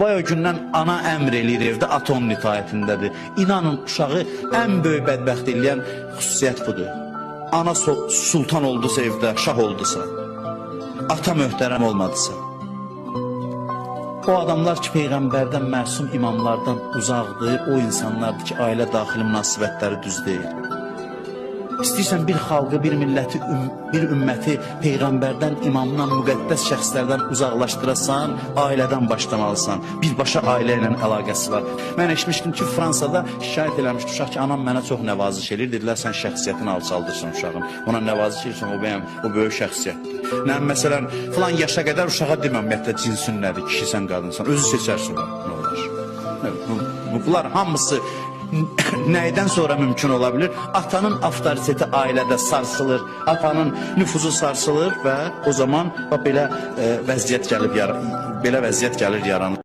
O gündən ana əmr eləyir evdə, ata onun itaətindədir. İnanın, uşağı ən böyük bədbəxt eləyən xüsusiyyət budur. Ana sultan oldusa evdə, şah oldusa, ata möhtərəm olmadısa. O adamlar ki, Peyğəmbərdən, məsum imamlardan uzaqdır, o insanlardır ki, ailə daxili münasibətləri düz deyil. İstəyirsən bir xalqı, bir milləti, bir ümməti Peyğəmbərdən, imamdan, müqəddəs şəxslərdən uzaqlaşdırasan, ailədən başlamalısan. Birbaşa ailə ilə əlaqəsi var. Mən eşitmişdim ki, Fransada şikayət eləmişdi uşaq ki, anam mənə çox nəvaziş edir. Dedilər, sən şəxsiyyətini alçaldırsan uşağın. Ona nəvaziş edirsən, o böyük şəxsiyyətdir. Məsələn, filan yaşa qədər uşağa deməm, ümumiyyətlə cinsin nədir, kişisən, qadınsan. Özü seçərsin, nə olar. Bunlar hamısı nəydən sonra mümkün ola bilir? Atanın avtoriteti ailədə sarsılır, atanın nüfuzu sarsılır və o zaman belə vəziyyət gəlir yaranır.